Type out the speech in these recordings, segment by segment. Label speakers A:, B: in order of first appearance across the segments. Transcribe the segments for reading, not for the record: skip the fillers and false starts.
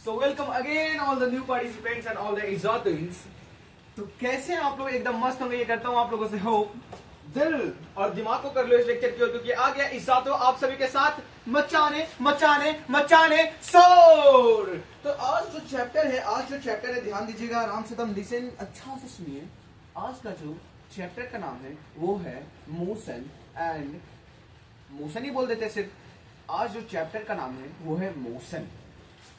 A: So welcome again all the new participants and all the exotics. तो कैसे आप लोग एकदम मस्त होंगे, ये करता हूँ आप लोगों से होप। दिल और दिमाग को कर लो इस लेक्चर की ओर, क्योंकि आ गया इस साथ आप सभी के साथ मचाने मचाने मचाने शोर। तो आज जो चैप्टर है ध्यान दीजिएगा, आराम से एकदम लिसन अच्छा से सुनिए। आज का जो चैप्टर का नाम है वो है मोशन एंड मोशन ही बोल देते सिर्फ। आज जो चैप्टर का नाम है वो है मोशन।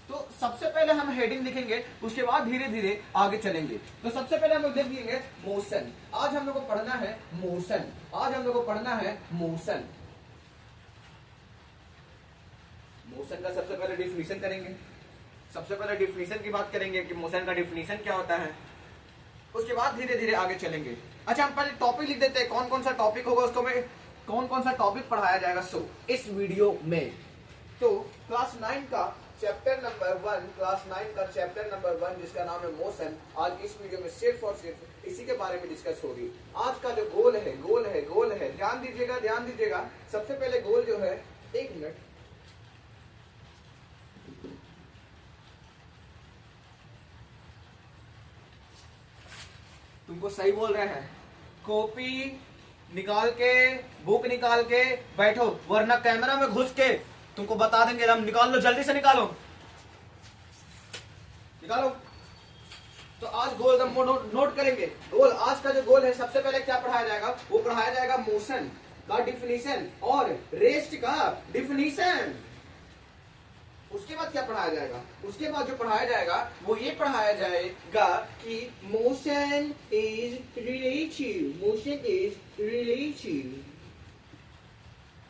A: तो सबसे पहले हम हेडिंग लिखेंगे, उसके बाद धीरे धीरे आगे चलेंगे। तो सबसे पहले हम लोग देख लेंगे मोशन। आज हम लोग को पढ़ना है मोशन। मोशन का सबसे पहले डिफिनीशन करेंगे। सबसे पहले डिफिनीशन की बात करेंगे कि मोशन का डिफिनीशन क्या होता है, उसके बाद धीरे धीरे आगे चलेंगे। अच्छा, हम पहले टॉपिक लिख देते हैं, कौन कौन सा टॉपिक होगा उसको में कौन कौन सा टॉपिक पढ़ाया जाएगा इस वीडियो में। तो क्लास 9 का चैप्टर नंबर 1 जिसका नाम है मोशन, आज इस वीडियो में सिर्फ और सिर्फ इसी के बारे में डिस्कस होगी। आज का जो गोल है, ध्यान दीजिएगा। सबसे पहले गोल जो है, 1 मिनट, तुमको सही बोल रहे हैं, कॉपी निकाल के बुक निकाल के बैठो, वरना कैमरा में घुस के तुमको बता देंगे। हम निकाल लो, जल्दी से निकालो। तो आज गोल नोट करेंगे। गोल, आज का जो गोल है, सबसे पहले क्या पढ़ाया जाएगा, वो पढ़ाया जाएगा मोशन का डिफिनीशन और रेस्ट का डिफिनीशन। उसके बाद क्या पढ़ाया जाएगा, उसके बाद जो पढ़ाया जाएगा वो ये पढ़ाया जाएगा कि मोशन इज रिलेटिव।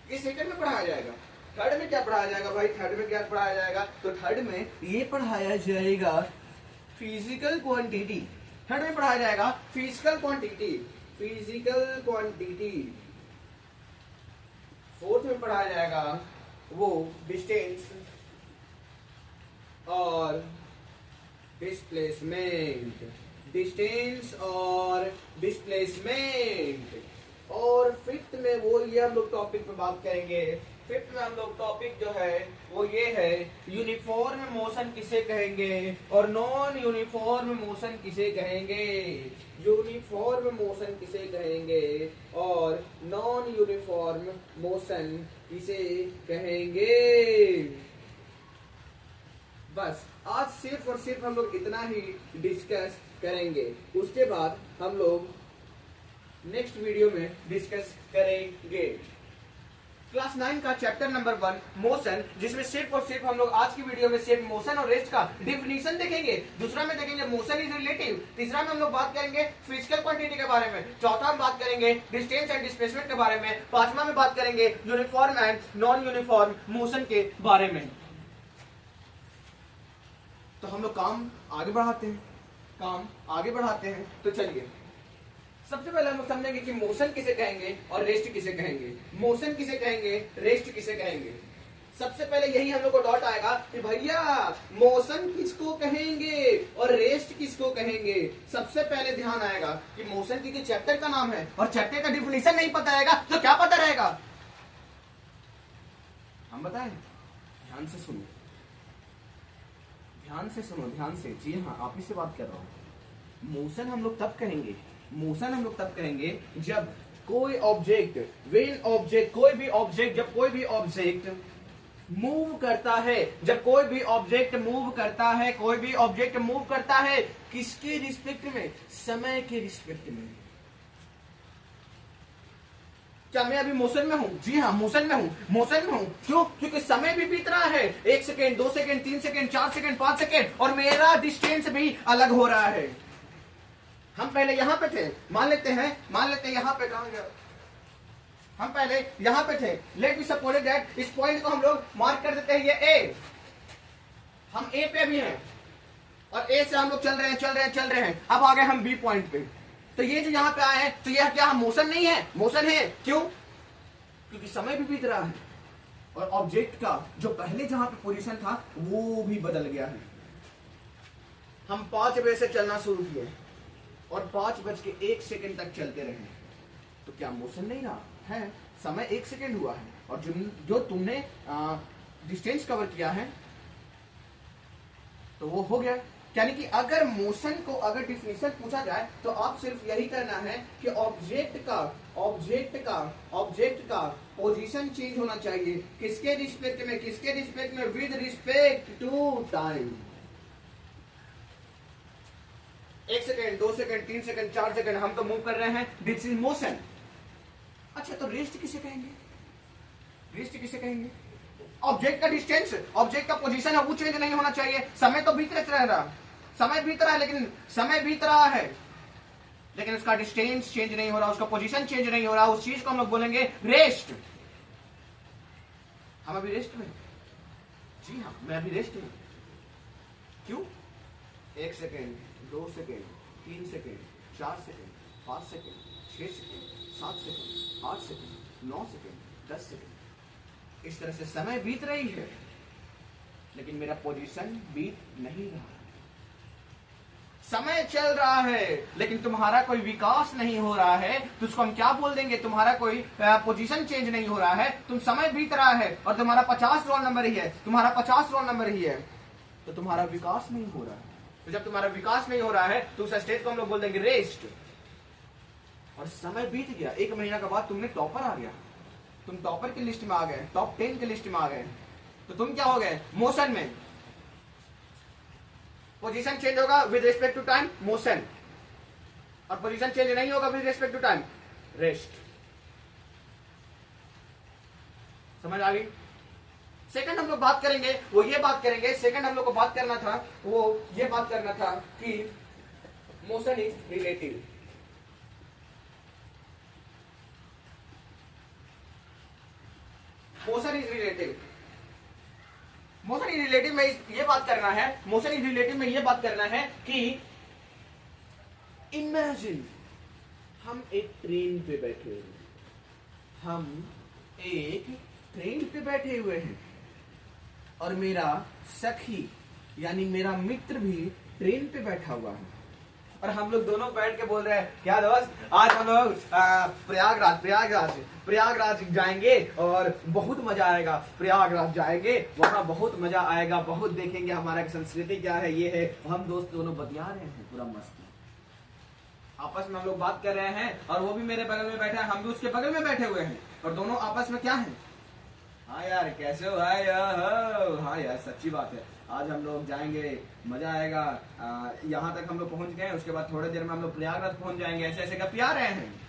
A: किस सेकंड में पढ़ाया जाएगा? थर्ड में क्या पढ़ाया जाएगा भाई? थर्ड में क्या पढ़ाया जाएगा? तो थर्ड में ये पढ़ाया जाएगा फिजिकल क्वांटिटी। थर्ड में पढ़ाया जाएगा फिजिकल क्वांटिटी। फोर्थ में पढ़ाया जाएगा वो डिस्टेंस और डिस्प्लेसमेंट। और फिफ्थ में वो ये हम लोग टॉपिक पे बात करेंगे। फिफ्थ में हम लोग टॉपिक जो है वो ये है, यूनिफॉर्म मोशन किसे कहेंगे और नॉन यूनिफॉर्म मोशन किसे कहेंगे। यूनिफॉर्म मोशन किसे कहेंगे और नॉन यूनिफॉर्म मोशन किसे कहेंगे। बस आज सिर्फ और सिर्फ हम लोग इतना ही डिस्कस करेंगे। उसके बाद हम लोग नेक्स्ट वीडियो में डिस्कस करेंगे क्लास 9 का चैप्टर नंबर 1 मोशन, जिसमें सिर्फ और सिर्फ हम लोग आज की वीडियो में सिर्फ मोशन और रेस्ट का डिफिनीशन देखेंगे। दूसरा में देखेंगे मोशन इज रिलेटिव। तीसरा में हम लोग बात करेंगे फिजिकल क्वांटिटी के बारे में। चौथा में बात करेंगे डिस्टेंस एंड डिस्प्लेसमेंट के बारे में। पांचवा में बात करेंगे uniform and non uniform motion के बारे में। तो हम लोग काम आगे बढ़ाते हैं। तो चलिए, सबसे पहले हम लोग समझेंगे कि मोशन किसे कहेंगे और रेस्ट किसे कहेंगे। मोशन किसे कहेंगे, रेस्ट किसे कहेंगे। सबसे पहले यही हम लोग को डॉट आएगा कि भैया मोशन किसको कहेंगे और रेस्ट किसको कहेंगे। सबसे पहले ध्यान आएगा कि मोशन क्योंकि चैप्टर का नाम है और चैप्टर का डिफिनीशन नहीं पता रहेगा तो क्या पता रहेगा, हम बताएं। ध्यान से सुनो, ध्यान से। जी हाँ, आप ही से बात कर रहा हूं। मोशन हम लोग तब करेंगे जब कोई ऑब्जेक्ट मूव करता है। किसके रिस्पेक्ट में? समय के रिस्पेक्ट में। क्या मैं अभी मोशन में हूं? जी हाँ, मोशन में हूं। क्यों? क्योंकि समय भी बीत रहा है। 1 second, 2 second, 3 second, 4 second, 5 second, और मेरा डिस्टेंस भी अलग हो रहा है। हम पहले यहां पे थे, मान लेते हैं यहां पे, कहां गया? हम पहले यहां पे थे। लेट बी सपोज दैट इस पॉइंट को हम लोग मार्क कर देते हैं, ये ए। हम ए पे भी हैं और ए से हम लोग चल रहे हैं। अब आ गए हम बी पॉइंट पे। तो ये जो यहाँ पे आए हैं, तो यह क्या मोशन नहीं है? मोशन है। क्यों? क्योंकि समय भी बीत रहा है और ऑब्जेक्ट का जो पहले जहां पे पोजीशन था वो भी बदल गया है। हम 5 बजे से चलना शुरू किए और 5:01 तक चलते रहे, तो क्या मोशन नहीं रहा है? समय 1 सेकेंड हुआ है और जो तुमने डिस्टेंस कवर किया है तो वो हो गया। यानी कि अगर मोशन को अगर डिफिनेशन पूछा जाए तो आप सिर्फ यही करना है कि ऑब्जेक्ट का पोजीशन चेंज होना चाहिए। किसके रिस्पेक्ट में? With respect to time. 1 second, 2 second, 3 second, 4 second हम तो मूव कर रहे हैं, दिस इज मोशन। अच्छा, तो रेस्ट किसे कहेंगे? ऑब्जेक्ट का डिस्टेंस, ऑब्जेक्ट का पोजीशन है वो चेंज नहीं होना चाहिए। समय तो बीत रहा है, लेकिन उसका डिस्टेंस चेंज नहीं हो रहा, उसका पोजीशन चेंज नहीं हो रहा, उस चीज को हम लोग बोलेंगे रेस्ट। हम अभी रेस्ट में, जी हाँ, मैं अभी रेस्ट में। क्यों? 1 second, 2 second, 3 second, 4 second, 5 second, 6 second, 7 second, 8 second, 9 second, 10 second, इस तरह से समय बीत रही है, लेकिन मेरा पोजीशन बीत नहीं रहा। समय चल रहा है लेकिन तुम्हारा कोई विकास नहीं हो रहा है, तो उसको हम क्या बोल देंगे? तुम्हारा कोई पोजीशन चेंज नहीं हो रहा है, तुम समय बीत रहा है और तुम्हारा 50 रोल नंबर ही है, तो तुम्हारा विकास नहीं हो रहा है। तो जब तुम्हारा विकास नहीं हो रहा है तो उस स्टेज को हम लोग बोल देंगे रेस्ट। और समय बीत गया, 1 महीना के बाद तुमने टॉपर आ गया, तुम टॉपर की लिस्ट में आ गए, टॉप 10 की लिस्ट में आ गए, तो तुम क्या हो गए? मोशन में। पोजीशन चेंज होगा with respect to time, motion, और पोजीशन चेंज नहीं होगा with respect to time, rest. समझ आ गई? सेकंड हम लोग बात करेंगे, वो ये बात करेंगे, सेकंड हम लोग को बात करना था, वो ये बात करना था कि motion is relative. Motion is relative में ये बात करना है कि इमेजिन हम एक ट्रेन पे बैठे हुए हैं और मेरा सखी यानी मेरा मित्र भी ट्रेन पे बैठा हुआ है, और हम लोग दोनों बैठ के बोल रहे हैं, क्या दोस्त, आज हम लोग प्रयागराज जाएंगे और बहुत मजा आएगा। प्रयागराज जाएंगे, वहां बहुत मजा आएगा, बहुत देखेंगे हमारा संस्कृति क्या है, ये है। हम दोस्त दोनों बतिया रहे हैं, पूरा मस्त आपस में हम लोग बात कर रहे हैं, और वो भी मेरे बगल में बैठा है, हम भी उसके बगल में बैठे हुए हैं, और दोनों आपस में क्या है? हाँ यार, कैसे हो भाई? हाँ यार, सच्ची बात है, आज हम लोग जाएंगे, मजा आएगा। यहाँ तक हम लोग पहुंच गए, उसके बाद थोड़ी देर में हम लोग प्रयागराज पहुंच जाएंगे। ऐसे ऐसे पिया रहे हैं।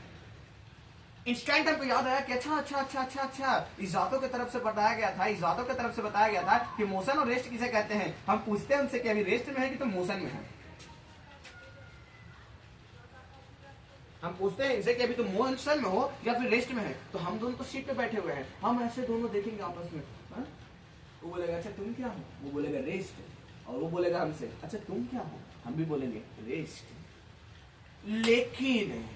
A: इंस्टेंट हमको याद आया कि अच्छा, इस जातों की तरफ से बताया गया था कि मोशन और रेस्ट किसे कहते हैं। हम पूछते हैं उनसे कि अभी रेस्ट में है कि तुम मोशन में है। हम पूछते हैं इनसे कि अभी तुम मोशन में हो या फिर रेस्ट में है। तो हम दोनों तो सीट पे बैठे हुए हैं, हम ऐसे दोनों देखेंगे आपस में। हा? वो बोलेगा अच्छा तुम क्या हो, वो बोलेगा रेस्ट, और वो बोलेगा हमसे अच्छा तुम क्या हो, हम भी बोलेंगे रेस्ट। लेकिन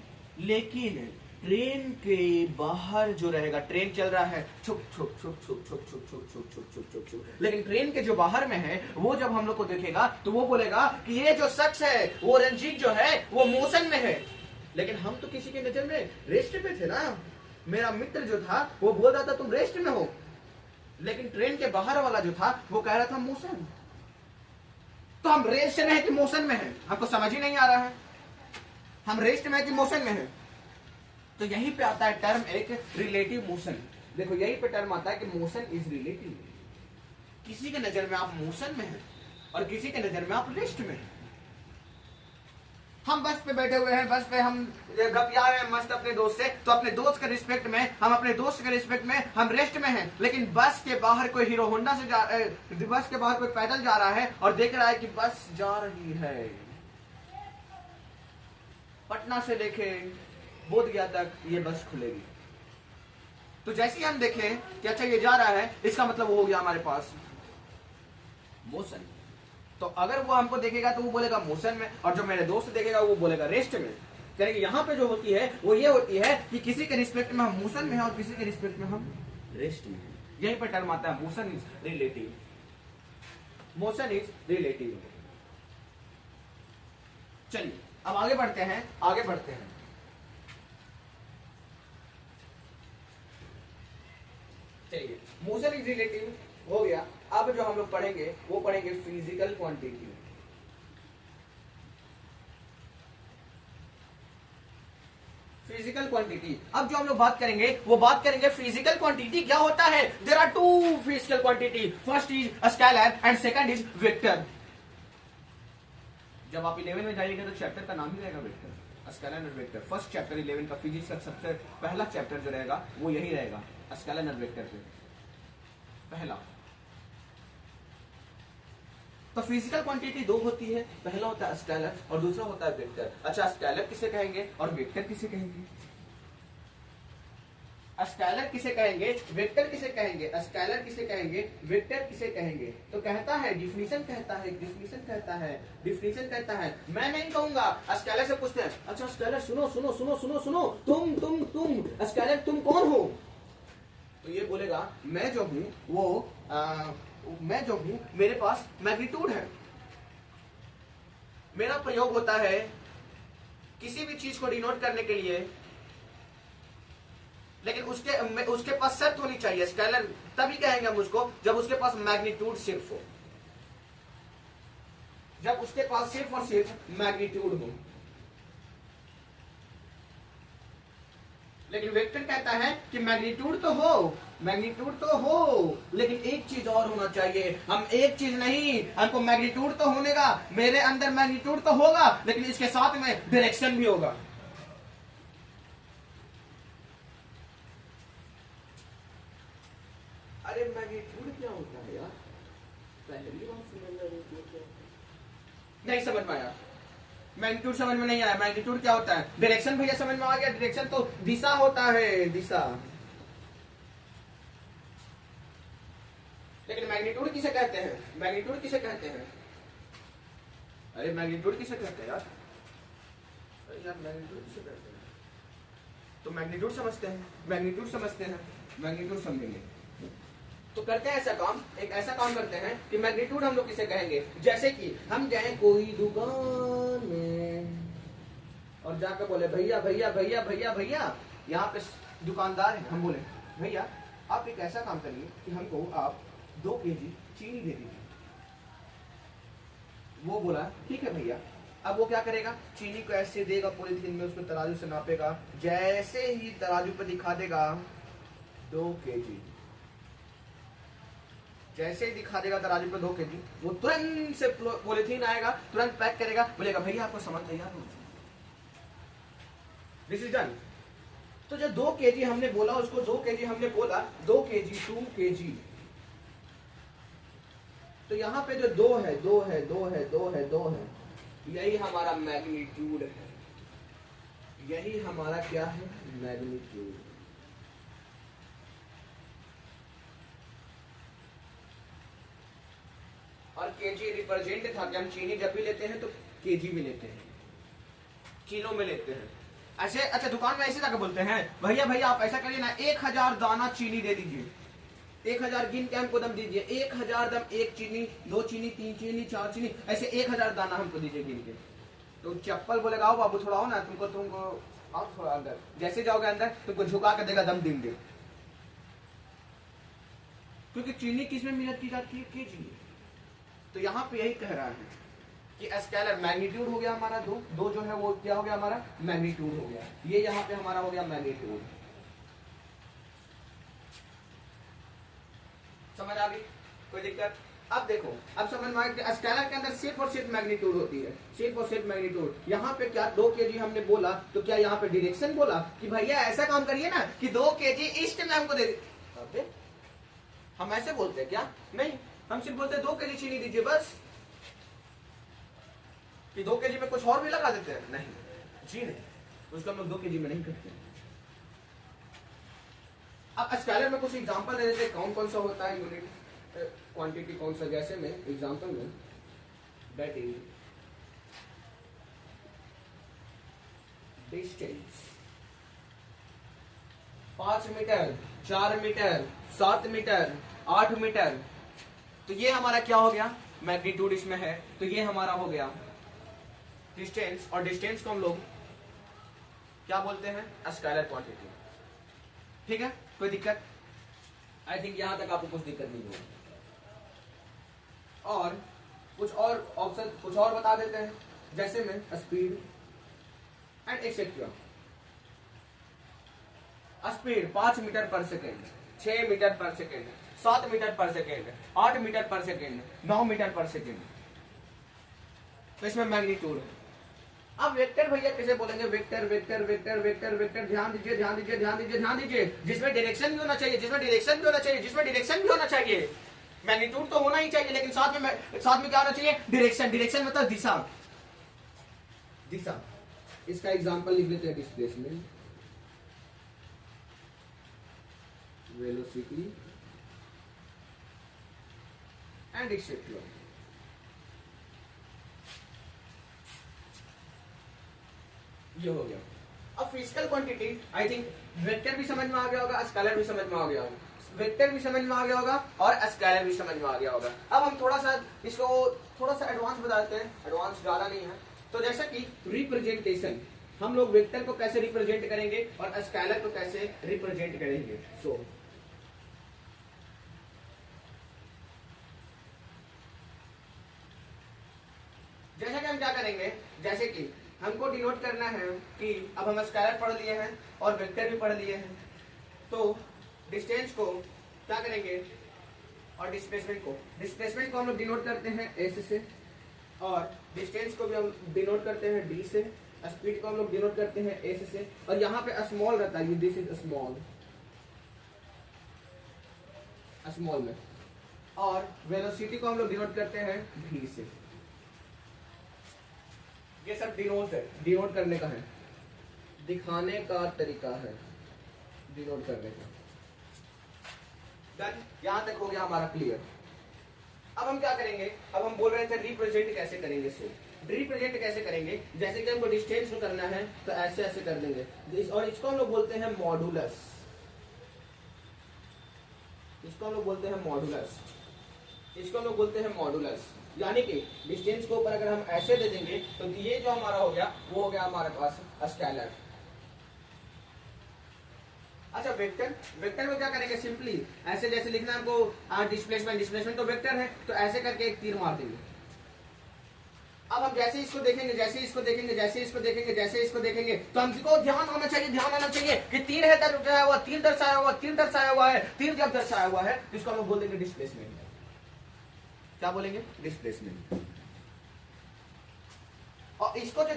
A: ट्रेन के बाहर जो रहेगा, ट्रेन चल रहा है छुक छुक छुक छुक छुक छुक छुक छुक छुक छुक छुक छुक, लेकिन ट्रेन के जो बाहर में है वो जब हम लोग को देखेगा तो वो बोलेगा कि ये जो शख्स है, वो रंजीत जो है, वो मोशन में है। लेकिन हम तो किसी की नजर में रेस्ट पे थे ना। मेरा मित्र जो था वो बोल रहा था तुम रेस्ट में हो, लेकिन ट्रेन के बाहर वाला जो था वो कह रहा था मोशन। तो हम रेस्ट में है कि मोशन में है, हमको समझ ही नहीं आ रहा है, हम रेस्ट में है कि मोशन में है। तो यहीं पे आता है टर्म एक रिलेटिव मोशन। देखो यहीं पे टर्म आता है कि मोशन इज रिलेटिव। किसी के नजर में आप मोशन में हैं और किसी के नजर में आप रेस्ट में हैं। हम बस पे बैठे हुए हैं, बस पे हम गपिया रहे हैं मस्त अपने दोस्त से, तो अपने दोस्त के रिस्पेक्ट में, हम अपने दोस्त के रिस्पेक्ट में हम रेस्ट में हैं। लेकिन बस के बाहर कोई हीरो होंडा से बस के बाहर कोई पैदल जा रहा है और देख रहा है कि बस जा रही है, पटना से लेके बोधगया तक ये बस खुलेगी। तो जैसे ही हम देखें कि अच्छा ये जा रहा है, इसका मतलब वो हो गया हमारे पास मोशन। तो अगर वो हमको देखेगा तो वो बोलेगा मोशन में, और जो मेरे दोस्त देखेगा वो बोलेगा रेस्ट में। यानी कि यहाँ पे जो होती है वो ये होती है कि किसी के रिस्पेक्ट में हम मोशन में हैं और किसी के रिस्पेक्ट में हम रेस्ट में हैं। यहीं पे टर्म आता है motion is relative. Motion is relative. चलिए अब आगे बढ़ते हैं, चलिए मोशन इज रिलेटिव। हो गया। अब जो हम लोग पढ़ेंगे वो पढ़ेंगे फिजिकल क्वांटिटी। फिजिकल क्वांटिटी, अब जो हम लोग बात करेंगे वो बात करेंगे फिजिकल क्वांटिटी क्या होता है। There are two physical quantity, first is scalar and second is vector. जब आप 11 में जाइएगा तो चैप्टर का नाम ही रहेगा vector, scalar and vector. First chapter 11 का फिजिक्स का सबसे पहला चैप्टर जो रहेगा वो यही रहेगा, स्केलर एंड वेक्टर पे पहला। तो फिजिकल क्वांटिटी दो होती है, पहला होता है स्केलर और दूसरा होता है वेक्टर। अच्छा, स्केलर किसे कहेंगे और वेक्टर किसे कहेंगे? स्केलर किसे कहेंगे, वेक्टर किसे कहेंगे? स्केलर किसे कहेंगे, वेक्टर किसे कहेंगे? तो कहता है डिफिनीशन, कहता है डिफिनीशन, कहता है डिफिनीशन, कहता है। मैं नहीं कहूंगा, स्केलर से पूछते हैं, अच्छा स्केलर सुनो सुनो सुनो सुनो सुनो, तुम स्केलर तुम कौन हो? तो ये बोलेगा मैं जो हूं वो मैं जो हूं मेरे पास मैग्नीट्यूड है। मेरा प्रयोग होता है किसी भी चीज को डिनोट करने के लिए, लेकिन उसके पास शर्त होनी चाहिए। स्केलर तभी कहेंगे हम उसको जब उसके पास मैग्नीट्यूड सिर्फ हो, जब उसके पास सिर्फ और सिर्फ मैग्नीट्यूड हो। लेकिन वेक्टर कहता है कि मैग्नीट्यूड तो हो, मैग्नीट्यूड तो हो, लेकिन एक चीज और होना चाहिए। हम एक चीज नहीं, हमको मैग्नीट्यूड तो होने का, मेरे अंदर मैग्नीट्यूड तो होगा, लेकिन इसके साथ में डायरेक्शन भी होगा। अरे मैग्नीट्यूड क्या होता है यार, पहली बार नहीं समझ में आया। मैग्नीट्यूड समझ में नहीं आया। मैग्नीट्यूड क्या होता है? डायरेक्शन भैया समझ में आ गया। डायरेक्शन तो दिशा होता है, दिशा। लेकिन मैग्नीट्यूड किसे कहते हैं? मैग्नीट्यूड किसे कहते हैं? अरे मैग्नीट्यूड किसे कहते हैं यार? अरे यार मैग्नीट्यूड किसे कहते हैं? तो मैग्नीट्यूड समझते हैं, मैग्नीट्यूड समझते हैं, मैग्नीट्यूड समझेंगे। तो करते हैं ऐसा काम, एक ऐसा काम करते हैं कि मैग्नीट्यूड हम लोग किसे कहेंगे। जैसे कि हम जाए कोई दुकान में और जाकर बोले भैया भैया भैया भैया भैया, यहाँ पे दुकानदार है, हम बोले भैया आप एक ऐसा काम करिए कि हमको आप 2 केजी चीनी दे दीजिए। वो बोला ठीक है भैया। अब वो क्या करेगा, चीनी को ऐसे देगा पॉलीथीन में, उसको तराजू से नापेगा। जैसे ही तराजू पे दिखा देगा 2 केजी, जैसे ही दिखा देगा तराजू पे 2 केजी, वो तुरंत से पॉलीथीन आएगा, तुरंत पैक करेगा, बोलेगा भैया आपको सामान तैयार हो, दिस इज डन। तो जो 2 केजी हमने बोला, उसको 2 केजी हमने बोला, 2 केजी 2 केजी। तो यहाँ पे जो 2 है, 2 है, 2 है, 2 है, 2 है, यही हमारा मैग्नीट्यूड है। यही हमारा क्या है, मैग्नीट्यूड। और केजी रिप्रेजेंट था कि हम चीनी जब भी लेते हैं तो केजी में लेते हैं, किलो में लेते हैं। ऐसे अच्छा दुकान में ऐसे जाकर बोलते हैं भैया भैया आप ऐसा करिए ना, 1000 दाना चीनी दे दीजिए, 1000 गिन के हमको दम दीजिए, 1000 दम, 1 चीनी 2 चीनी 3 चीनी 4 चीनी, ऐसे 1000 दाना हमको दीजिए गिन के। तो चप्पल बोलेगा आओ बाबू थोड़ा आओ ना, तुमको आओ थोड़ा अंदर। जैसे जाओगे अंदर तुमको झुका कर देगा, दम देंगे। क्योंकि चीनी किस में मेहनत की जाती है, केजी। तो यहाँ पे यही कह रहा है कि स्केलर मैग्नीट्यूड हो गया हमारा 2 जो है वो क्या हो गया हमारा, मैग्नीट्यूड हो गया। ये यहाँ पे हमारा हो गया मैग्नीट्यूड। समझ आ गई, कोई दिक्कत? अब देखो, अब समझ में आ गया स्केलर के अंदर सिर्फ और सिर्फ मैग्नीट्यूड होती है, सिर्फ और सिर्फ मैग्नीट्यूड। यहाँ पे क्या 2 केजी हमने बोला, तो क्या यहाँ पे डायरेक्शन बोला कि भैया ऐसा काम करिए ना कि 2 केजी ईस्ट में हमको दे दे। हम ऐसे बोलते हैं क्या? नहीं, हम सिर्फ बोलते हैं 2 केजी चीनी दीजिए बस। कि 2 केजी में कुछ और भी लगा देते हैं? नहीं जी नहीं, उसको हम लोग 2 केजी में नहीं करते। अब स्केलर में कुछ एग्जांपल दे देते हैं कौन कौन सा होता है यूनिट क्वांटिटी कौन सा। जैसे में एग्जांपल में that is distance 5 metre 4 metre 7 metre 8 metre. तो ये हमारा क्या हो गया, मैग्नीट्यूड इसमें है, तो ये हमारा हो गया डिस्टेंस। और डिस्टेंस को हम लोग क्या बोलते हैं, स्केलर क्वांटिटी। ठीक है, कोई दिक्कत? आई थिंक यहां तक आपको कुछ दिक्कत नहीं होगी। और कुछ और ऑप्शन कुछ और बता देते हैं, जैसे में speed and etcetera. Speed 5 metre per second, 6 metre per second, 7 metre per second, 8 metre per second, 9 metre per second. तो इसमें मैग्नीट्यूड। अब वेक्टर भैया किसे बोलेंगे? Vector vector vector vector vector. ध्यान दीजिए ध्यान दीजिए ध्यान दीजिए ध्यान दीजिए, जिसमें डायरेक्शन भी होना चाहिए, जिसमें डायरेक्शन भी होना चाहिए, जिसमें डायरेक्शन भी होना चाहिए। मैग्नीट्यूड तो होना ही चाहिए, लेकिन साथ में क्या होना चाहिए? डायरेक्शन। डायरेक्शन मतलब दिशा, दिशा। इसका एग्जांपल लिख लेते हैं, डिस्प्लेसमेंट, वेलोसिटी एंड एक्सेट्रा। ये हो गया। अब physical quantity, I think vector भी समझ में आ गया होगा, स्केलर भी समझ में आ गया होगा। वेक्टर भी समझ में आ गया होगा और स्केलर भी समझ में आ गया होगा। अब हम थोड़ा सा इसको थोड़ा सा एडवांस बता देते हैं, एडवांस ज्यादा नहीं है। तो जैसा कि रिप्रेजेंटेशन, हम लोग वेक्टर को कैसे रिप्रेजेंट करेंगे और स्केलर को कैसे रिप्रेजेंट करेंगे। सो जैसा कि हम क्या करेंगे, जैसे कि हमको डिनोट करना है कि अब हम स्केलर पढ़ लिए हैं और वेक्टर भी पढ़ लिए हैं, तो डिस्टेंस को क्या करेंगे और डिस्प्लेसमेंट को हम लोग डिनोट करते हैं एस से, और डिस्टेंस को भी हम डिनोट करते हैं डी से, स्पीड को हम लोग डिनोट करते हैं एस से, और यहाँ पे स्मॉल रहता है, दिस इज स्मॉल, स्मॉल में, और वेलोसिटी को हम लोग डिनोट करते हैं भी से। ये सब डिनोट है, डिनोट करने का है, दिखाने का तरीका है डिनोट करने का। डन, यहां तक हो गया हमारा क्लियर। अब हम क्या करेंगे, अब हम बोल रहे थे रिप्रेजेंट कैसे करेंगे। सो रिप्रेजेंट कैसे करेंगे, जैसे कि हमको डिस्टेंस को करना है तो ऐसे ऐसे कर देंगे, और इसको हम लोग बोलते हैं मॉडुलस, इसको हम लोग बोलते हैं मॉडुलस, इसको हम लोग बोलते हैं मॉडुलस। यानी कि डिस्टेंस को ऊपर अगर हम ऐसे दे देंगे तो ये जो हमारा हो गया वो हो गया हमारे पास स्केलर। अच्छा वेक्टर, वेक्टर में क्या करेंगे, सिंपली ऐसे जैसे लिखना है हमको, डिस्प्लेसमेंट, डिस्प्लेसमेंट तो वेक्टर है, तो ऐसे करके एक तीर मार देंगे। अब हम जैसे इसको देखेंगे, जैसे इसको देखेंगे, जैसे इसको देखेंगे, जैसे इसको देखेंगे, तो हमको ध्यान होना चाहिए, ध्यान होना चाहिए कि तीर है, दर्शाया हुआ, तीर दर्शाया हुआ, तीर दर्शाया हुआ है, तीर जब दर्शाया हुआ है तो इसको हम बोल देंगे डिस्प्लेसमेंट। क्या बोलेंगे? डिस्प्लेसमेंट। और इसको जो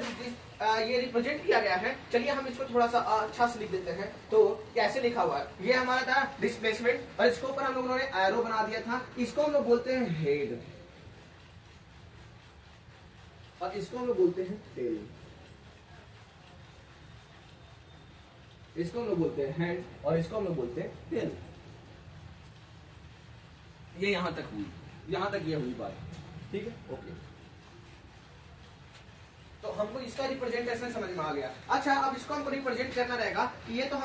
A: ये रिप्रेजेंट किया गया है, चलिए हम इसको थोड़ा सा अच्छा से लिख देते हैं। तो कैसे लिखा हुआ है, ये हमारा था डिस्प्लेसमेंट, और इसके ऊपर हम लोगों ने एरो बना दिया था, इसको हम लोग बोलते हैं हेड, और इसको हम लोग बोलते हैं टेल, इसको हम लोग बोलते हैं हेड, और इसको हम लोग बोलते हैं टेल। ये यहां तक हुई, यहां तक ये हुई बात, ठीक है, ओके। तो हमको इसका रिप्रेजेंटेशन समझ में आ गया। अच्छा अब इसको हमको रिप्रेजेंट करना रहेगा कि ये तो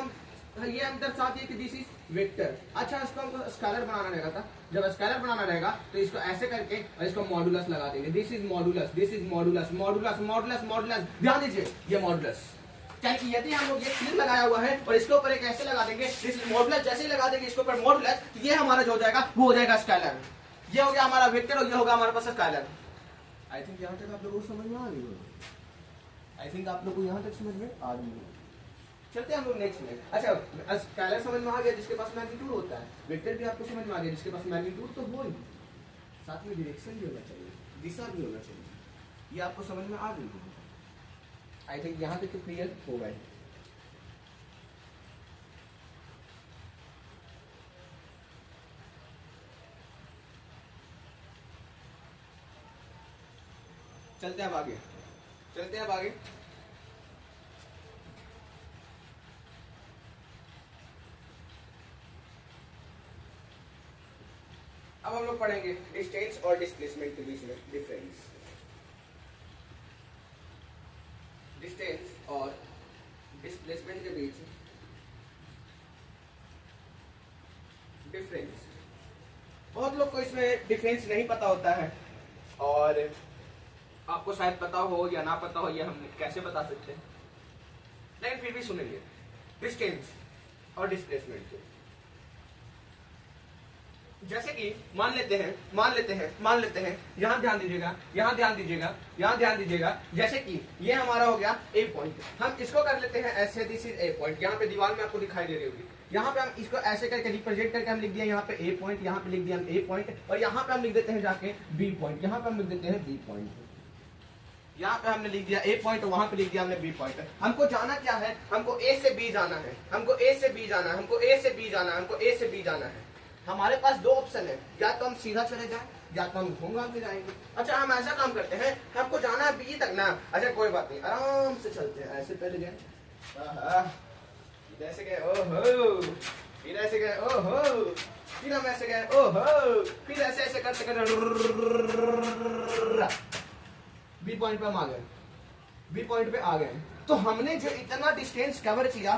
A: ये हम दर्शा दिए कि दिस इज वेक्टर। अच्छा इसको हमको स्केलर बनाना रहेगा था, जब स्केलर बनाना रहेगा तो इसको ऐसे करके और इसको मॉडुलस लगा देंगे, this is modulus, this is modulus, modulus modulus modulus. ध्यान दीजिए ये मॉडुलस, क्या कि यदि हम लोग ये तीर लगाया हुआ है और इसके ऊपर एक ऐसे लगा देंगे, दिस इज मॉडुलस, जैसे ही लगा देंगे इसके ऊपर मॉडुलस, ये हमारा जो हो जाएगा वो हो जाएगा स्केलर। ये हो गया हमारा वेक्टर और ये होगा हमारे पास स्केलर। आई थिंक यहाँ तक आप लोगों को समझ में आ रही है, आई थिंक आप लोग को यहाँ तक समझ में आ रही है। चलते हैं हम लोग नेक्स्ट में। अच्छा स्केलर समझ में आ गया जिसके पास मैग्नीट्यूड होता है, वेक्टर भी आपको समझ में आ गया जिसके पास मैग्नीट्यूड तो हो ही, साथ में डायरेक्शन भी होना चाहिए, दिशा भी होना चाहिए, ये आपको समझ में आ गई। आई थिंक यहाँ तक क्लियर हो गए। चलते हैं अब आगे, चलते हैं अब आगे। अब हम लोग पढ़ेंगे डिस्टेंस और डिस्प्लेसमेंट के बीच में डिफरेंस। डिस्टेंस और डिस्प्लेसमेंट के बीच डिफरेंस। बहुत लोग को इसमें डिफरेंस नहीं पता होता है, और आपको शायद पता हो या ना पता हो, ये हम कैसे बता सकते हैं, लेकिन फिर भी सुनेंगे। डिस्टेंस और डिस्प्लेसमेंट के जैसे कि मान लेते हैं, यहाँ ध्यान दीजिएगा, यहाँ ध्यान दीजिएगा, जैसे कि ये हमारा हो गया ए पॉइंट, हम इसको कर लेते हैं ऐसे, दिस इज ए पॉइंट, यहाँ पे दीवार में आपको दिखाई दे रही होगी, यहाँ पे हम इसको ऐसे करके रिप्रेजेंट करके हम लिख दिया यहाँ पे ए पॉइंट, यहाँ पे लिख दिया हम ए पॉइंट, और यहाँ पे हम लिख देते हैं जाके बी पॉइंट, यहाँ पे हम लिख देते हैं बी पॉइंट, यहाँ पे हमने लिख दिया ए पॉइंट, वहां पे लिख दिया हमने बी पॉइंट। हमको जाना क्या है, हमको ए से बी जाना है, हमको ए से बी जाना है, हमको ए से बी जाना है, हमको ए से बी जाना है। हमारे पास दो ऑप्शन है, या तो हम सीधा चले जाएं या तो हम घूम घाम के जाएंगे। अच्छा हम ऐसा काम करते हैं, हमको जाना है बी तक ना, अच्छा कोई बात नहीं, आराम से चलते हैं, ऐसे पहले गए, ऐसे गए, ओहो, फिर ऐसे गए, ओहो, फिर हम ऐसे गए, ओहो, फिर ऐसे ऐसे करते करते बी पॉइंट पे हम आ गए, बी पॉइंट पे आ गए। तो हमने जो इतना डिस्टेंस कवर किया,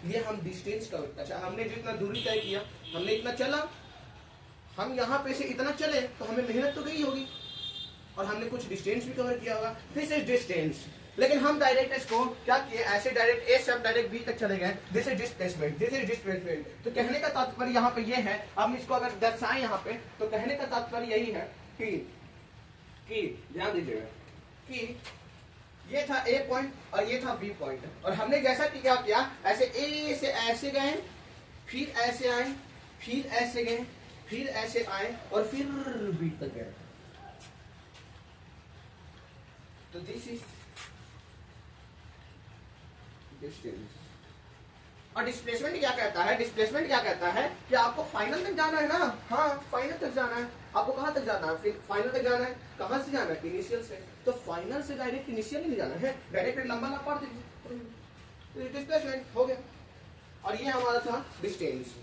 A: ये हम डिस्टेंस कवर, अच्छा हमने जो इतना दूरी तय किया, हमने इतना चला, हम यहाँ पे से इतना चले तो हमें मेहनत तो गई होगी और हमने कुछ डिस्टेंस भी कवर किया होगा, दिस इज डिस्टेंस। लेकिन हम डायरेक्ट इसको क्या किए, ऐसे डायरेक्ट ए से हम डायरेक्ट बी तक चले गए, दिस इज डिस्प्लेसमेंट, तो कहने का तात्पर्य यहाँ पे ये है, हम इसको अगर दर्शाएं यहाँ पे तो कहने का तात्पर्य यही है कि ध्यान दीजिएगा कि ये था ए पॉइंट और ये था बी पॉइंट, और हमने जैसा कि क्या किया, ऐसे ए से ऐसे गए, फिर ऐसे आए, फिर ऐसे गए, फिर ऐसे आए और फिर बी तक गए। तो दिस इज डिस्टेंस। और डिस्प्लेसमेंट क्या कहता है, कि आपको फाइनल तक जाना है ना, हाँ फाइनल तक जाना है, आपको कहां तक जाना है, फिर फाइनल तक जाना है, कहां से जाना है, इनिशियल से, तो फाइनल से डायरेक्ट इनिशियल नहीं जाना है, डायरेक्ट लंबा ना पढ़ दीजिए, डिस्प्लेसमेंट हो गया। और ये हमारा था डिस्टेंस,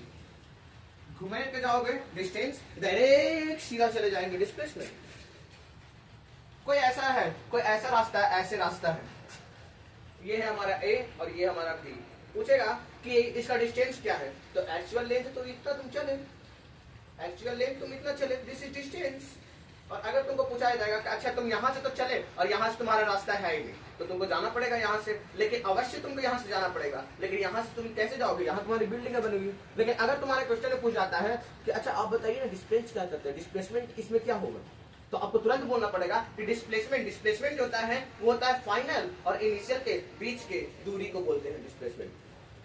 A: घुमे के जाओगे डिस्टेंस, डायरेक्ट सीधा चले जाएंगे डिस्प्लेसमेंट। कोई ऐसा रास्ता है, ऐसे रास्ता है, ये है हमारा ए और ये हमारा बी, पूछेगा कि इसका डिस्टेंस क्या है, तो एक्चुअल लेंथ तो इतना तुम चले, दिस इज डिस्टेंस। और अगर तुमको पूछा जाएगा कि अच्छा तुम यहाँ से तो चले और यहाँ से तुम्हारा रास्ता है ही नहीं, तो तुमको जाना पड़ेगा यहाँ से, लेकिन अवश्य तुमको यहाँ से जाना पड़ेगा, लेकिन यहाँ से तुम कैसे जाओगे, यहाँ तुम्हारी बिल्डिंग बनेगी। लेकिन अगर तुम्हारे क्वेश्चन में पूछ जाता है कि अच्छा आप बताइए ना डिस्प्लेस क्या करते हैं, डिस्प्लेसमेंट इसमें क्या होगा, तो आपको तुरंत बोलना पड़ेगा कि डिस्प्लेसमेंट होता है वो होता है फाइनल और इनिशियल के बीच के दूरी को बोलते हैं डिस्प्लेसमेंट।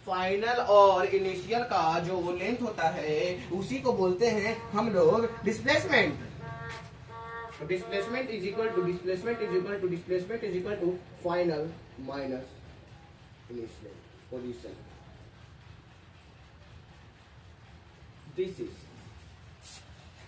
A: फाइनल और इनिशियल का जो लेंथ होता है उसी को बोलते हैं हम लोग displacement. Displacement is equal to final minus initial position. This is,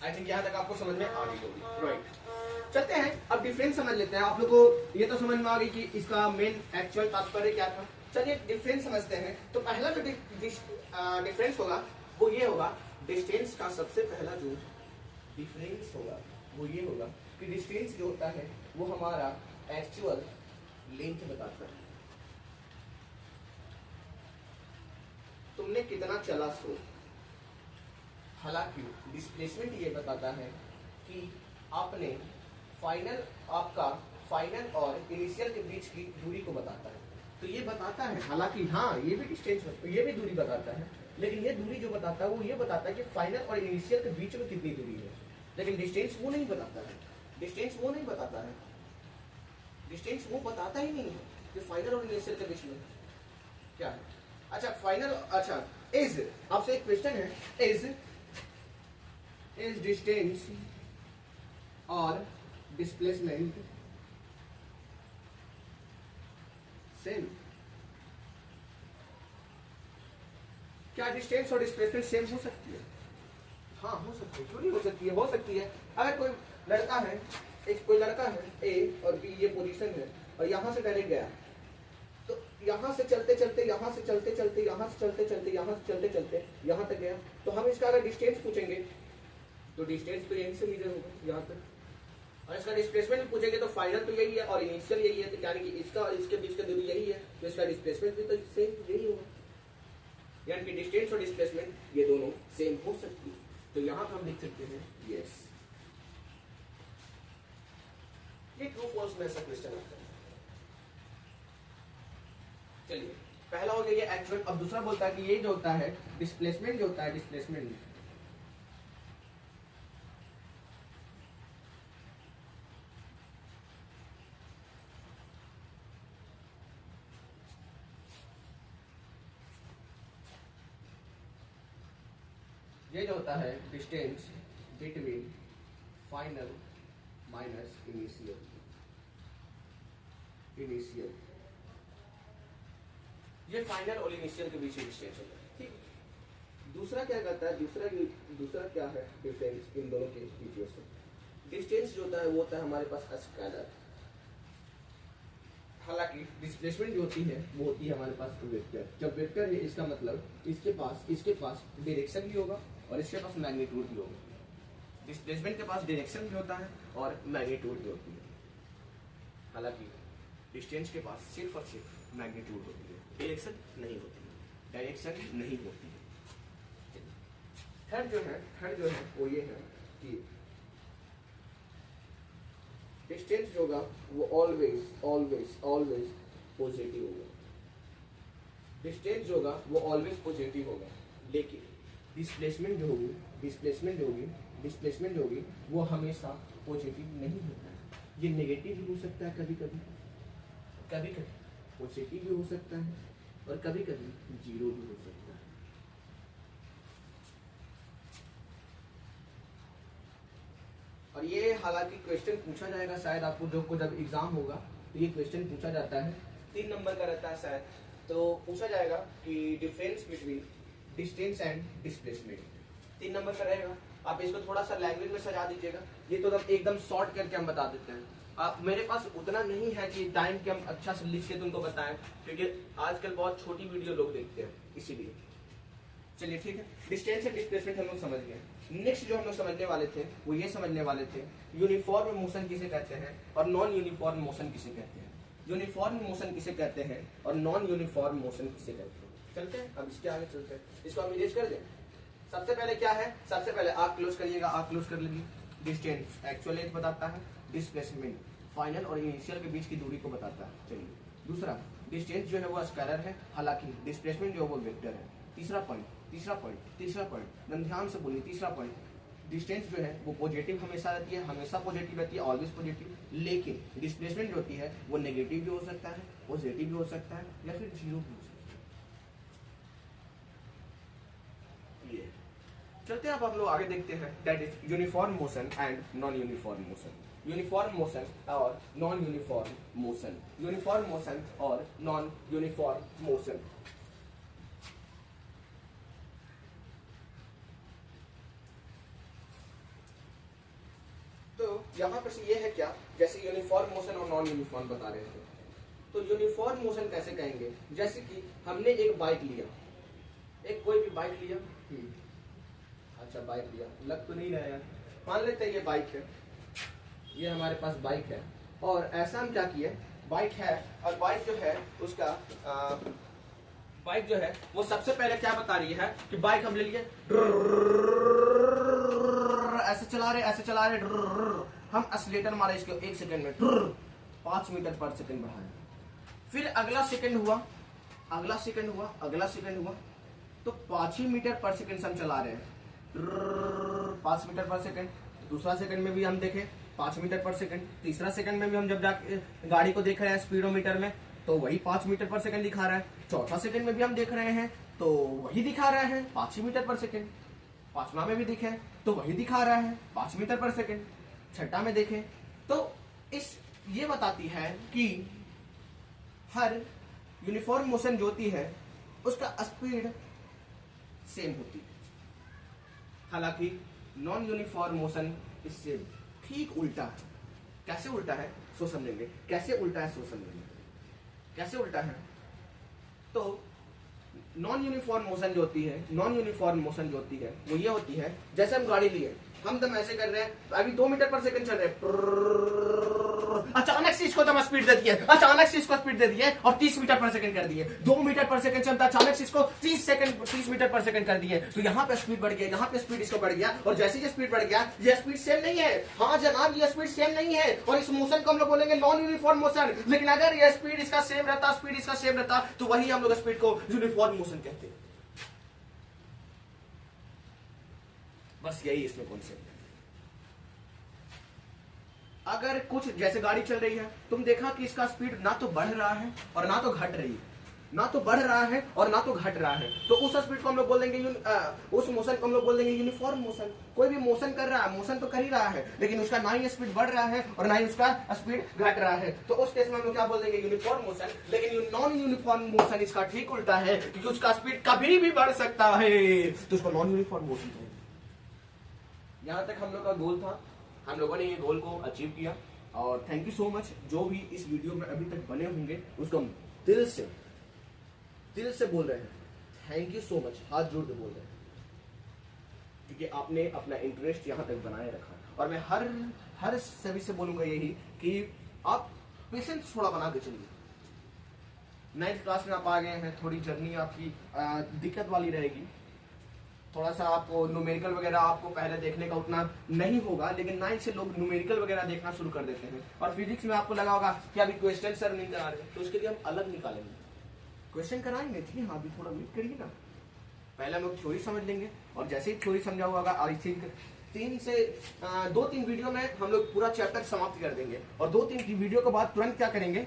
A: I think यहाँ तक आपको समझ में आ गई होगी, राइट। चलते हैं अब डिफरेंस समझ लेते हैं। आप लोगों को ये तो समझ में आ गई कि इसका मेन एक्चुअल तात्पर्य क्या था। चलिए डिफरेंस समझते हैं। तो पहला जो डिफरेंस होगा वो ये होगा, डिस्टेंस का सबसे पहला जो डिफरेंस होगा वो ये होगा कि डिस्टेंस जो होता है वो हमारा एक्चुअल लेंथ बताता है, तुमने कितना चला सो। हालांकि डिस्प्लेसमेंट ये बताता है कि आपने आपका फाइनल और इनिशियल के बीच की दूरी को बताता है। तो ये बताता है, हालांकि हाँ ये भी डिस्टेंस, ये भी दूरी बताता है, लेकिन ये दूरी जो बताता है वो ये बताता है कि फाइनल और इनिशियल के बीच में कितनी दूरी है, लेकिन डिस्टेंस वो नहीं बताता है। डिस्टेंस वो बताता ही नहीं है कि फाइनल और इनिशियल के बीच में क्या है। अच्छा फाइनल, अच्छा इज, आपसे एक क्वेश्चन है, इज डिस्टेंस और डिस्प्लेसमेंट सेम? क्या डिस्टेंस और डिस्प्लेसमेंट सेम हो सकती है? हाँ हो सकती है, क्यों नहीं हो सकती है, हो सकती है। अगर कोई लड़का है ए और बी, ये पोजीशन है और यहाँ से डायरेक्ट गया, तो यहाँ से चलते चलते यहाँ से चलते चलते यहाँ से चलते चलते यहाँ से चलते चलते यहाँ तक गया, तो हम इसका अगर डिस्टेंस पूछेंगे तो डिस्टेंस तो यहीं से मीजर होगा यहाँ तक, और इसका डिस्प्लेसमेंट पूछेंगे तो फाइनल तो यही है और इनिशियल यही है, तो यानी कि इसका और इसके बीच का दूरी यही है, तो इसका डिस्प्लेसमेंट भी तो सेम यही होगा। यानी कि डिस्टेंस और डिस्प्लेसमेंट ये दोनों सेम हो सकती है। तो यहाँ पर हम लिख सकते हैं यस। ये ट्रू फॉल्स में ऐसा क्वेश्चन आता है। चलिए पहला हो गया ये एक्चुअल। अब दूसरा बोलता है कि ये जो होता है डिस्प्लेसमेंट, जो होता है डिस्प्लेसमेंट, ये जो होता है distance between final minus initial, ये फाइनल और इनिशियल के बीच डिस्टेंस होता है, ठीक। दूसरा क्या करता है, दूसरा क्या है डिफरेंस इन दोनों के बीच से। डिस्टेंस जो होता है वो होता है हमारे पास स्केलर, हालांकि डिस्प्लेसमेंट जो होती है वो होती है हमारे पास वेक्टर। जब वेक्टर है इसका मतलब इसके पास डायरेक्शन भी होगा और इसके पास मैग्नीट्यूड भी होगा। डिस्प्लेसमेंट के पास डायरेक्शन भी होता है और मैग्नीट्यूड भी होती है, हालांकि डिस्टेंस के पास सिर्फ और सिर्फ मैग्नीट्यूड होती है, डायरेक्शन नहीं होती है, डायरेक्शन नहीं होती है। थर्ड जो है वो ये है कि डिस्टेंस जो होगा वो ऑलवेज पॉजिटिव होगा। डिस्टेंस जो होगा वो ऑलवेज पॉजिटिव होगा, लेकिन डिस्प्लेसमेंट जो होगी वो हमेशा पॉजिटिव नहीं होता है। ये नेगेटिव भी हो सकता है, कभी कभी पॉजिटिव भी हो सकता है और कभी कभी जीरो भी हो सकता है। और ये हालांकि क्वेश्चन पूछा जाएगा शायद आपको, जब एग्जाम होगा तो ये क्वेश्चन पूछा जाता है, 3 नंबर का रहता है शायद, तो पूछा जाएगा कि difference between distance and displacement, 3 number का रहेगा। आप इसको थोड़ा सा लैंग्वेज में सजा दीजिएगा, ये तो एकदम शॉर्ट करके हम बता देते हैं। आप, मेरे पास उतना नहीं है कि टाइम के हम अच्छा से लिख के तुमको बताएं, क्योंकि आजकल बहुत छोटी वीडियो लोग देखते हैं, इसीलिए। चलिए ठीक है, डिस्टेंस एंड डिस्प्लेसमेंट हम लोग समझ गए। नेक्स्ट जो हम लोग समझने वाले थे वो ये समझने वाले थे यूनिफॉर्म मोशन किसे कहते हैं और नॉन यूनिफॉर्म मोशन किसे कहते हैं। यूनिफॉर्म मोशन किसे कहते हैं और नॉन यूनिफॉर्म मोशन किसे कहते हैं। चलते हैं अब इसके आगे चलते हैं, इसको हम इरेज कर दें। सबसे पहले क्या है, सबसे पहले आँख क्लोज करिएगा, आँख क्लोज कर लीजिए। डिस्टेंस एक्चुअल एज बताता है, डिस्प्लेसमेंट फाइनल और इनिशियल के बीच की दूरी को बताता है। चलिए दूसरा, डिस्टेंस जो है वो स्केलर है, हालांकि डिस्प्लेसमेंट जो है वो वेक्टर है। तीसरा पॉइंट एकदम ध्यान से बोलिए, तीसरा पॉइंट, डिस्टेंस जो है वो पॉजिटिव हमेशा रहती है, ऑलवेज पॉजिटिव, लेकिन डिस्प्लेसमेंट जो होती है वो नेगेटिव भी हो सकता है, पॉजिटिव भी हो सकता है या फिर जीरो भी हो सकता है। ये चलते हैं, अब आप लोग आगे देखते हैं, that is uniform motion and non uniform motion. Uniform motion और non uniform motion, uniform motion और नॉन यूनिफॉर्म मोशन। तो यहाँ पर से ये है क्या, जैसे यूनिफॉर्म मोशन और नॉन यूनिफॉर्म बता रहे थे, तो यूनिफॉर्म मोशन कैसे कहेंगे, जैसे कि हमने एक बाइक लिया, एक कोई भी बाइक लिया, अच्छा बाइक लिया, लग तो नहीं रहा यार, मान लेते हैं ये बाइक है, ये हमारे पास बाइक है, और ऐसा हम क्या किए, बाइक है और बाइक जो है उसका बाइक जो है वो सबसे पहले क्या बता रही है कि बाइक हम ले लिए, ऐसे चला रहे, हम एक्सीलेटर मारे इसको 1 सेकंड में 5 मीटर पर सेकंड बढ़ाए, फिर अगला सेकंड हुआ, तो 5 ही मीटर पर सेकंड से हम चला रहे हैं, 5 मीटर पर सेकंड। दूसरा सेकंड में भी हम देखें 5 मीटर पर सेकंड, तीसरा सेकंड में भी हम जब जाके गाड़ी को देख रहे हैं स्पीडोमीटर में तो वही 5 मीटर पर सेकंड दिखा रहा है, चौथा सेकंड में भी हम देख रहे हैं तो वही दिखा रहा है 5 ही मीटर पर सेकंड, पांचवा में भी दिखे तो वही दिखा रहा है 5 मीटर पर सेकंड, छठा में देखें तो ये बताती है कि हर यूनिफॉर्म मोशन जो होती है उसका स्पीड सेम होती है, हालांकि नॉन यूनिफॉर्म मोशन इससे ठीक उल्टा है। कैसे उल्टा है सो समझेंगे, कैसे उल्टा है। तो नॉन यूनिफॉर्म मोशन जो होती है वो ये होती है, जैसे हम गाड़ी लिए, हम दम ऐसे कर रहे हैं, अभी 2 मीटर पर सेकंड चल रहे हैं, अचानक से इसको तो स्पीड दे दिए, अचानक से इसको स्पीड दे दिए और 30 मीटर पर सेकंड कर दिए। 2 मीटर पर सेकंड चलता, अचानक से इसको 30 मीटर पर सेकंड कर दिए। तो यहाँ पे स्पीड बढ़ गया, यहाँ पे स्पीड इसको बढ़ गया, और जैसे ही स्पीड बढ़ गया, ये स्पीड सेम नहीं है। हाँ जनाब, ये स्पीड सेम नहीं है, और इस मोशन को हम लोग बोलेंगे नॉन यूनिफॉर्म मोशन। लेकिन अगर ये स्पीड इसका सेम रहता, स्पीड इसका सेम रहता, तो वही हम लोग स्पीड को यूनिफॉर्म मोशन कहते हैं। बस यही इसमें कॉन्सेप्ट है। अगर कुछ जैसे गाड़ी चल रही है, तुम देखा कि इसका स्पीड ना तो बढ़ रहा है और ना तो घट रही है, ना तो बढ़ रहा है और ना तो घट रहा है, तो उस स्पीड को हम लोग बोल देंगे उस मोशन को हम लोग बोल देंगे यूनिफॉर्म मोशन। कोई भी मोशन कर रहा है, मोशन तो कर ही रहा है, लेकिन उसका ना ही स्पीड बढ़ रहा है और ना ही उसका स्पीड घट रहा है, तो उस केस में हम लोग क्या बोल देंगे, यूनिफॉर्म मोशन। लेकिन नॉन यूनिफॉर्म मोशन इसका ठीक उल्टा है, क्योंकि उसका स्पीड कभी भी बढ़ सकता है, तो उसको नॉन यूनिफॉर्म मोशन कहेंगे। यहां तक हम लोग का गोल था, हम लोगों ने ये गोल को अचीव किया, और थैंक यू सो मच। जो भी इस वीडियो में अभी तक बने होंगे उसको हम दिल से बोल रहे हैं थैंक यू सो मच, हाथ जोड़ के बोल रहे हैं, क्योंकि आपने अपना इंटरेस्ट यहां तक बनाए रखा। और मैं हर सभी से बोलूंगा यही कि आप पेशेंस थोड़ा बना के चलिए। 9th क्लास में आप आ गए हैं, थोड़ी जर्नी आपकी दिक्कत वाली रहेगी, थोड़ा सा आपको न्यूमेरिकल वगैरह आपको पहले देखने का उतना नहीं होगा, लेकिन 9th से लोग न्यूमेरिकल वगैरह देखना शुरू कर देते हैं। और फिजिक्स में आपको लगा होगा कि अभी क्वेश्चन सर नहीं करा रहे, तो उसके लिए हम अलग निकालेंगे, क्वेश्चन कराएंगे, ठीक है, हाँ अभी थोड़ा वेट करिए ना। पहले हम लोग थ्योरी समझ लेंगे, और जैसे ही थ्योरी समझा होगा, आई थिंक 2-3 वीडियो में हम लोग पूरा चैप्टर समाप्त कर देंगे। और 2-3 वीडियो के बाद तुरंत क्या करेंगे,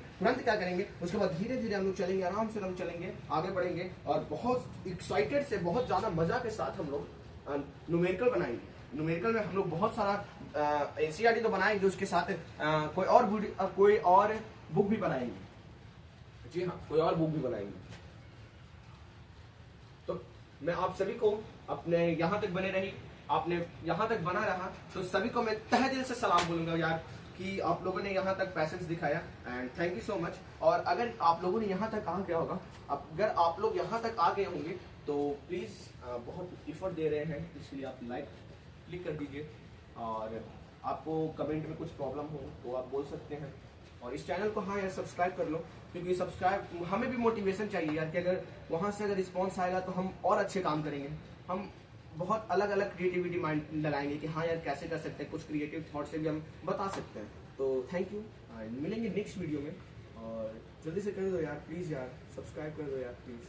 A: उसके बाद धीरे धीरे हम लोग चलेंगे, आराम से हम चलेंगे, आगे बढ़ेंगे, और बहुत एक्साइटेड से, बहुत ज्यादा मजा के साथ हम लोग न्यूमेरिकल बनाएंगे। न्यूमेरिकल में हम लोग बहुत सारा एनसीईआरटी तो बनाएंगे, उसके साथ कोई और बुक भी बनाएंगे। जी हाँ, कोई और बुक भी बनाएंगे। तो मैं आप सभी को अपने यहां तक बने रही, आपने यहां तक बना रहा, तो सभी को मैं तहे दिल से सलाम बोलूंगा यार, कि आप लोगों ने यहां तक पैसेंस दिखाया, and thank you so much. और अगर आप लोगों ने यहां तक आ गया होगा, अगर आप लोग यहां तक आ गए होंगे, तो प्लीज बहुत एफर्ट दे रहे हैं, इसलिए आप लाइक क्लिक कर दीजिए। और आपको कमेंट में कुछ प्रॉब्लम हो तो आप बोल सकते हैं, और इस चैनल को हाँ यार सब्सक्राइब कर लो, क्योंकि सब्सक्राइब हमें भी मोटिवेशन चाहिए यार, कि अगर वहां से अगर रिस्पॉन्स आएगा तो हम और अच्छे काम करेंगे, हम बहुत अलग अलग क्रिएटिविटी माइंड लगाएंगे कि हाँ यार कैसे कर सकते हैं, कुछ क्रिएटिव थॉट से भी हम बता सकते हैं। तो थैंक यू, मिलेंगे नेक्स्ट वीडियो में, और जल्दी से कर दो यार प्लीज, यार सब्सक्राइब कर दो यार प्लीज।